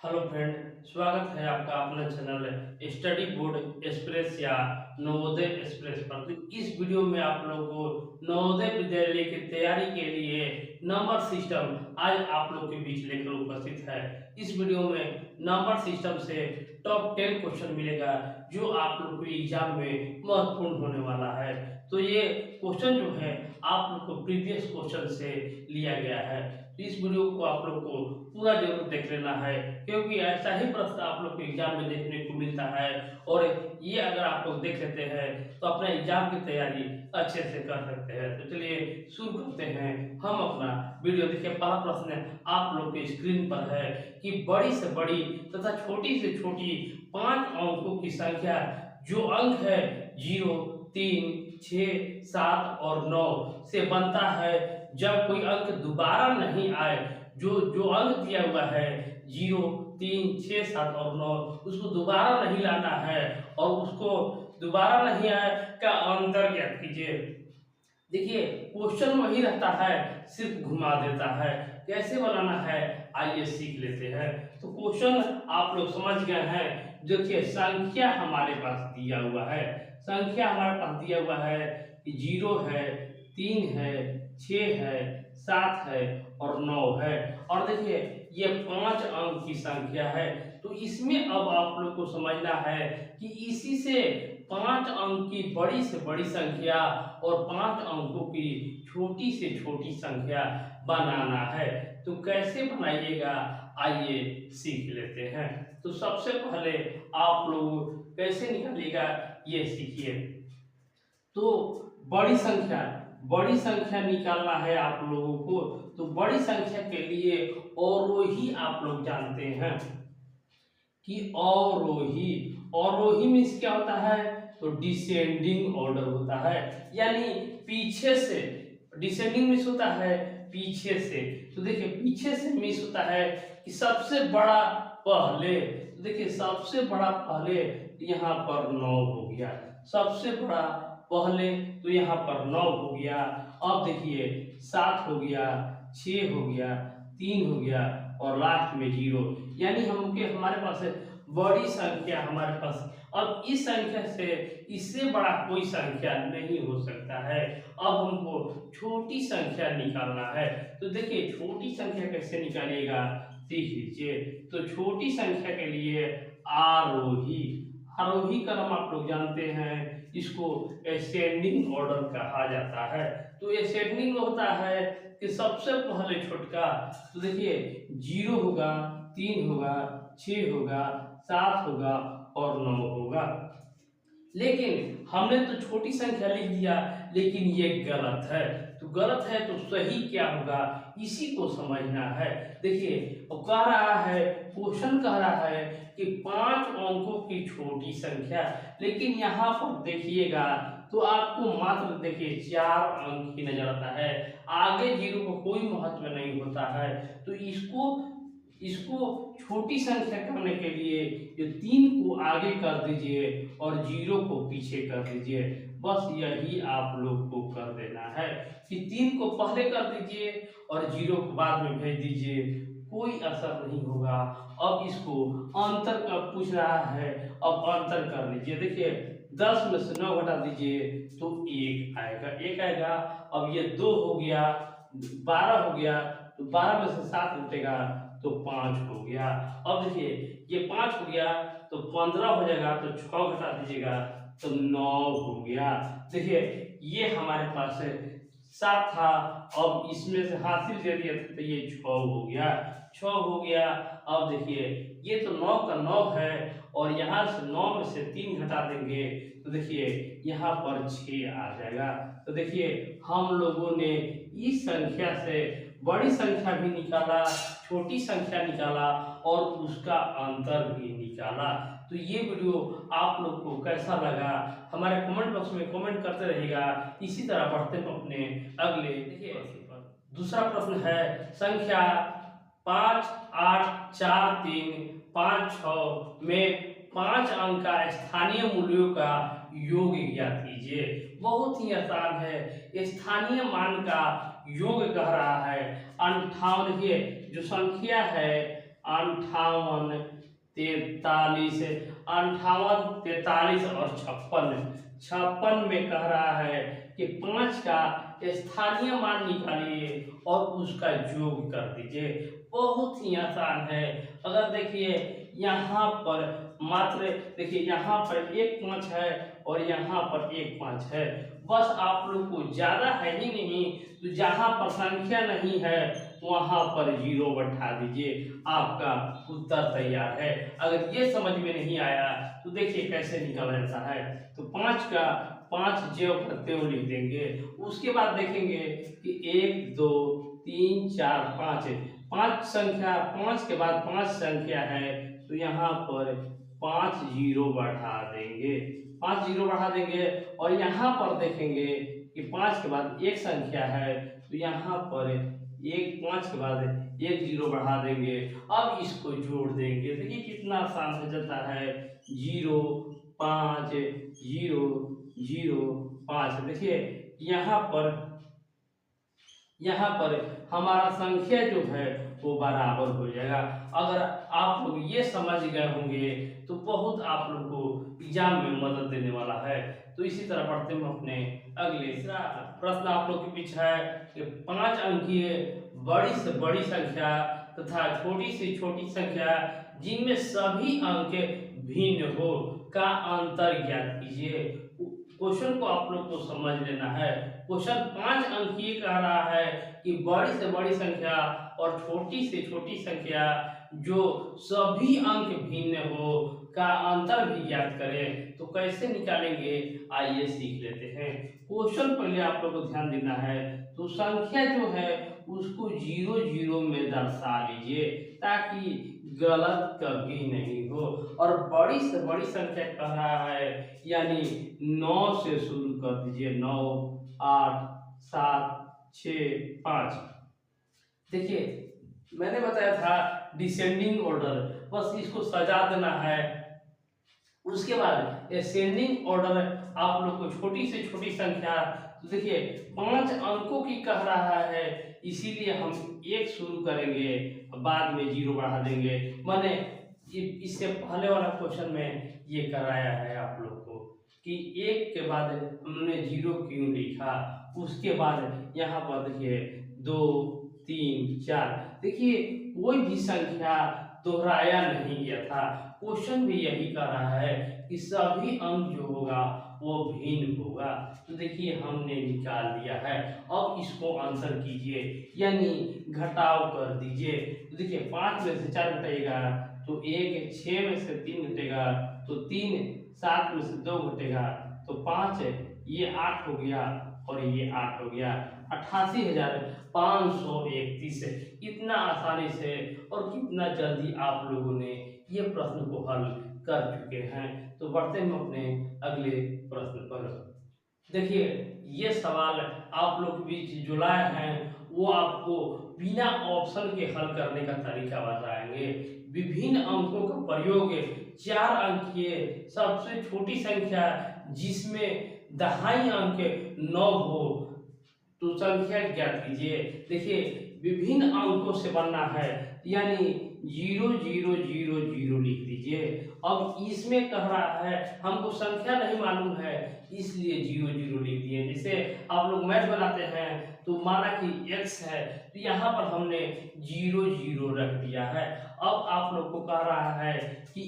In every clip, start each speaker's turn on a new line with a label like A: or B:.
A: Hello friend, स्वागत है आपका अपने चैनल स्टडी बोर्ड एक्सप्रेस या नवोदय एक्सप्रेस पर। तो इस वीडियो में आप लोगों को नवोदय विद्यालय की तैयारी के लिए नंबर सिस्टम आज आप लोग के बीच लेकर उपस्थित है। इस वीडियो में नंबर सिस्टम से टॉप 10 क्वेश्चन मिलेगा जो आप लोग को एग्जाम में महत्वपूर्ण होने वाला है। तो ये क्वेश्चन जो है आप लोग को प्रीवियस क्वेश्चन से लिया गया है। तो इस वीडियो को आप लोग को पूरा जरूर देख लेना है, क्योंकि ऐसा ही प्रश्न आप लोग को एग्जाम में देखने को मिलता है। और ये अगर आप लोग देख लेते हैं तो अपना एग्जाम की तैयारी अच्छे से कर सकते हैं। तो चलिए शुरू करते हैं हम अपना वीडियो। देखिए, पहला प्रश्न आप लोग के स्क्रीन पर है कि बड़ी से बड़ी तथा छोटी से छोटी 5 अंकों की संख्या जो अंक है 0, 3, 6, 7 और 9 से बनता है जब कोई अंक दोबारा नहीं आए। जो जो अंक दिया हुआ है 0, 3, 6, 7 और 9, उसको दोबारा नहीं लाना है और उसको दोबारा नहीं आए का अंतर ज्ञात कीजिए। देखिए, क्वेश्चन वही रहता है, सिर्फ घुमा देता है। कैसे बनाना है आइए सीख लेते हैं। तो क्वेश्चन आप लोग समझ गए हैं। देखिए, संख्या हमारे पास दिया हुआ है। संख्या हमारे पास दिया हुआ है कि 0 है, 3 है, 6 है, 7 है और 9 है। और देखिए, ये 5 अंक की संख्या है। तो इसमें अब आप लोग को समझना है कि इसी से 5 अंक की बड़ी से बड़ी संख्या और 5 अंकों की छोटी से छोटी संख्या बनाना है। तो कैसे बनाइएगा आइए सीख लेते हैं। तो सबसे पहले आप लोग कैसे निकालिएगा ये सीखिए। तो बड़ी संख्या निकालना है आप लोगों को। तो बड़ी संख्या के लिए अवरोही आप लोग जानते हैं कि अवरोही मीन्स क्या होता है, तो डिसेंडिंग ऑर्डर होता है। यानी पीछे से, डिसेंडिंग मीन्स होता है पीछे से। तो देखिए, पीछे से मीन्स होता है कि सबसे बड़ा पहले। तो देखिए, सबसे बड़ा पहले यहाँ पर 9 हो गया। सबसे बड़ा पहले तो यहाँ पर 9 हो गया। अब देखिए, 7 हो गया, 6 हो गया, 3 हो गया और लास्ट में 0। यानी हमारे पास बड़ी संख्या हमारे पास। अब इस संख्या से इससे बड़ा कोई संख्या नहीं हो सकता है। अब हमको छोटी संख्या निकालना है। तो देखिए, छोटी संख्या कैसे निकालिएगा सीख लीजिए। तो छोटी संख्या के लिए आरोही आरोही क्रम आप लोग जानते हैं, इसको असेंडिंग ऑर्डर कहा जाता है। तो असेंडिंग होता है कि सबसे पहले छोटका। तो देखिए, 0 होगा, 3 होगा, 6 होगा, 7 होगा और 9 होगा। लेकिन हमने तो छोटी संख्या लिख दिया, लेकिन ये गलत है। तो गलत है तो सही क्या होगा इसी को समझना है। देखिए, वो कह रहा है, क्वेश्चन कह रहा है कि 5 अंकों की छोटी संख्या। लेकिन यहाँ पर देखिएगा तो आपको मात्र देखिए 4 अंक ही नजर आता है। आगे 0 को कोई महत्व नहीं होता है। तो इसको इसको छोटी संख्या करने के लिए ये 3 को आगे कर दीजिए और 0 को पीछे कर दीजिए। बस यही आप लोग को कर देना है कि 3 को पहले कर दीजिए और 0 को बाद में भेज दीजिए, कोई असर नहीं होगा। अब इसको अंतर का पूछ रहा है, अब अंतर कर लीजिए। देखिए, 10 में से 9 घटा दीजिए तो 1 आएगा, 1 आएगा। अब ये 2 हो गया, 12 हो गया, तो 12 में से 7 घटेगा तो 5 हो गया। अब देखिए, ये 5 हो गया तो 15 हो जाएगा, तो 6 घटा दीजिएगा तो 9 हो गया। देखिए, ये हमारे पास 7 था, अब इसमें से हासिल दे दिया था तो ये 6 हो गया, 6 हो गया। अब देखिए, ये तो 9 का 9 है और यहाँ से 9 में से 3 घटा देंगे तो देखिए यहाँ पर 6 आ जाएगा। तो देखिए, हम लोगों ने इस संख्या से बड़ी संख्या भी निकाला, छोटी संख्या निकाला और उसका अंतर भी निकाला। तो ये वीडियो आप लोग को कैसा लगा हमारे कमेंट बॉक्स में कमेंट करते रहिएगा। इसी तरह बढ़ते हैं अपने अगले प्रश्न पर। दूसरा प्रश्न है संख्या 5, 8, 4, 3, 5, 6 में 5 अंक का स्थानीय मूल्यों का योग ज्ञात कीजिए। बहुत ही आसान है। स्थानीय मान का योग कह रहा है 58। देखिए, जो संख्या है 58, 43, 58, 43 और 56। 56 में कह रहा है कि 5 का स्थानीय मान निकालिए और उसका योग कर दीजिए। बहुत ही आसान है। अगर देखिए यहाँ पर मात्र देखिए यहाँ पर एक 5 है और यहाँ पर एक 5 है। बस आप लोग को ज़्यादा है ही नहीं, तो जहाँ पर संख्या नहीं है वहाँ पर 0 बैठा दीजिए, आपका उत्तर तैयार है। अगर ये समझ में नहीं आया तो देखिए कैसे निकल जाता है। तो 5 का 5 ज्यों का त्यों लिख देंगे। उसके बाद देखेंगे कि 1 2 3 4 5, 5 संख्या, 5 के बाद 5 संख्या है तो यहाँ पर 5 0 बढ़ा देंगे, 5 0 बढ़ा देंगे। और यहाँ पर देखेंगे कि 5 के बाद एक संख्या है तो यहाँ पर 5 के बाद 1 0 बढ़ा देंगे। अब इसको जोड़ देंगे। देखिए कितना आसान हो जाता है। 0 5 0 0 5। देखिए यहाँ पर हमारा संख्या जो है वो बराबर हो जाएगा। अगर आप लोग ये समझ गए होंगे तो बहुत आप लोग को एग्जाम में मदद देने वाला है। तो इसी तरह पढ़ते हैं अपने अगले प्रश्न आप लोग के पीछे है कि 5 अंकीय बड़ी से बड़ी संख्या तथा छोटी से छोटी संख्या जिनमें सभी अंक भिन्न हो का अंतर ज्ञात कीजिए। क्वेश्चन को आप लोग को समझ लेना है। क्वेश्चन 5 अंकीय कह रहा है कि बड़ी से बड़ी संख्या और छोटी से छोटी संख्या जो सभी अंक भिन्न हो का अंतर भी ज्ञात करें। तो कैसे निकालेंगे आइए सीख लेते हैं। क्वेश्चन पहले आप लोग को ध्यान देना है। तो संख्या जो है उसको 0 0 में दर्शा लीजिए ताकि गलत कभी नहीं हो। और बड़ी से बड़ी संख्या कह रहा है यानी 9 से शुरू कर दीजिए। 9 8 7 6 5। देखिए मैंने बताया था डिसेंडिंग ऑर्डर, बस इसको सजा देना है। उसके बाद असेंडिंग ऑर्डर आप लोग को छोटी से छोटी संख्या। तो देखिए 5 अंकों की कह रहा है इसीलिए हम 1 शुरू करेंगे, बाद में 0 बढ़ा देंगे। मैंने इससे पहले वाला क्वेश्चन में ये कराया है आप लोग को कि 1 के बाद हमने 0 क्यों लिखा। उसके बाद यहाँ पर देखिए 2 3 4। देखिए कोई भी संख्या दोहराया नहीं गया था। क्वेश्चन भी यही कर रहा है कि सभी अंक जो होगा वो भिन्न होगा। तो देखिए हमने निकाल दिया है। अब इसको आंसर कीजिए यानी घटाव कर दीजिए। तो देखिए 5 में से 4 घटेगा तो 1, 6 में से 3 घटेगा तो 3, 7 में से 2 घटेगा तो 5, ये 8 हो गया और ये 8 हो गया। 88,531। इतना आसानी से और कितना जल्दी आप लोगों ने ये प्रश्न को हल कर चुके हैं। तो बढ़ते हैं अपने अगले प्रश्न पर। देखिए ये सवाल आप लोग के बीच जो लाए हैं वो आपको बिना ऑप्शन के हल करने का तरीका बताएंगे। विभिन्न अंकों का प्रयोग 4 अंकीय सबसे छोटी संख्या जिसमें दहाई अंक 9 हो तो संख्या ज्ञात कीजिए। देखिए विभिन्न अंकों से बनना है यानी 0 0 0 0 लिख दीजिए। अब इसमें कह रहा है हमको संख्या नहीं मालूम है इसलिए 0 0 लिख दिए। जैसे आप लोग मैथ बनाते हैं तो माना कि x है तो यहाँ पर हमने 0 0 रख दिया है। अब आप लोग को कह रहा है कि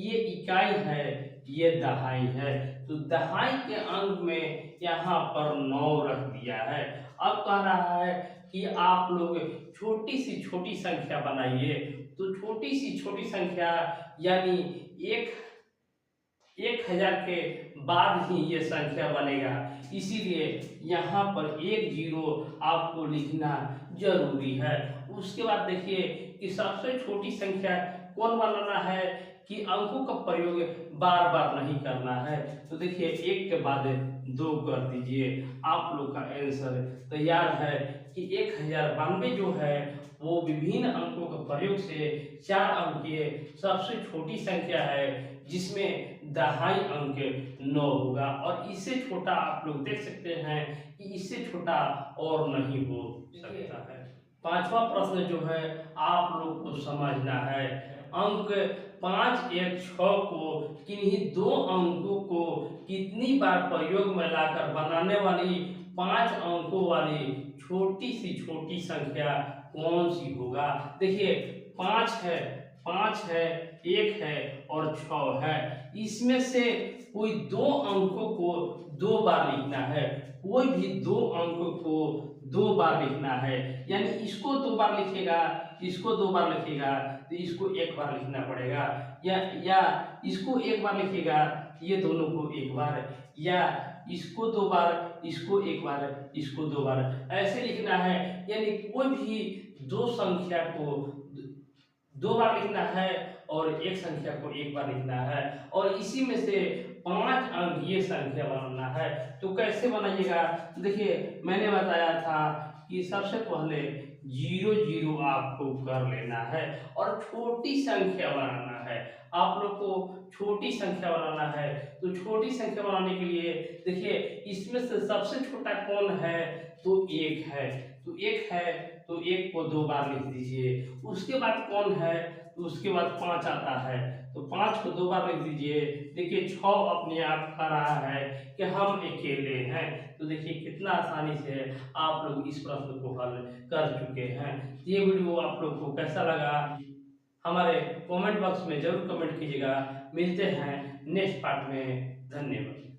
A: ये इकाई है ये दहाई है तो दहाई के अंक में यहाँ पर 9 रख दिया है। अब कह रहा है कि आप लोग छोटी सी छोटी संख्या बनाइए। तो छोटी सी छोटी संख्या यानी 1000 के बाद ही ये संख्या बनेगा, इसीलिए यहाँ पर 1 0 आपको लिखना जरूरी है। उसके बाद देखिए कि सबसे छोटी संख्या कौन बनाना है कि अंकों का प्रयोग बार बार नहीं करना है। तो देखिए 1 के बाद 2 कर दीजिए। आप लोग का आंसर तैयार है कि 1092 जो है वो विभिन्न अंकों के प्रयोग से 4 अंकीय सबसे छोटी संख्या है जिसमें दहाई अंक 9 होगा। और इससे छोटा आप लोग देख सकते हैं कि इससे छोटा और नहीं हो सकता है। पांचवा प्रश्न जो है आप लोग को समझना है। अंक 5, 1, 6 को किन्हीं दो अंकों को कितनी बार प्रयोग में लाकर बनाने वाली 5 अंकों वाली छोटी सी छोटी संख्या कौन सी होगा। देखिए 5 है, 1 है और 6 है। इसमें से कोई दो अंकों को दो बार लिखना है। कोई भी दो अंकों को दो बार लिखना है, यानी इसको दो बार लिखेगा, इसको दो बार लिखेगा तो इसको एक बार लिखना पड़ेगा, या इसको एक बार लिखेगा, ये दोनों को एक बार, या इसको दो बार, इसको एक बार, इसको दो बार, ऐसे लिखना है। यानी कोई भी दो संख्या को दो बार लिखना है और एक संख्या को एक बार लिखना है, और इसी में से 5 अंक ये संख्या बनाना है। तो कैसे बनाइएगा, देखिए मैंने बताया था कि सबसे पहले 0 0 आपको कर लेना है और छोटी संख्या बनाना है। आप लोग को छोटी संख्या बनाना है, तो छोटी संख्या बनाने के लिए देखिए इसमें से सबसे छोटा कौन है, तो 1 है। तो 1 है तो 1 को दो बार लिख दीजिए। उसके बाद कौन है, तो उसके बाद 5 आता है, तो 5 को दो बार लिख दीजिए। देखिए 6 अपने आप आ रहा है कि हम अकेले हैं। तो देखिए कितना आसानी से आप लोग इस प्रश्न को हल कर चुके हैं। ये वीडियो आप लोग को कैसा लगा हमारे कमेंट बॉक्स में जरूर कमेंट कीजिएगा। मिलते हैं नेक्स्ट पार्ट में। धन्यवाद।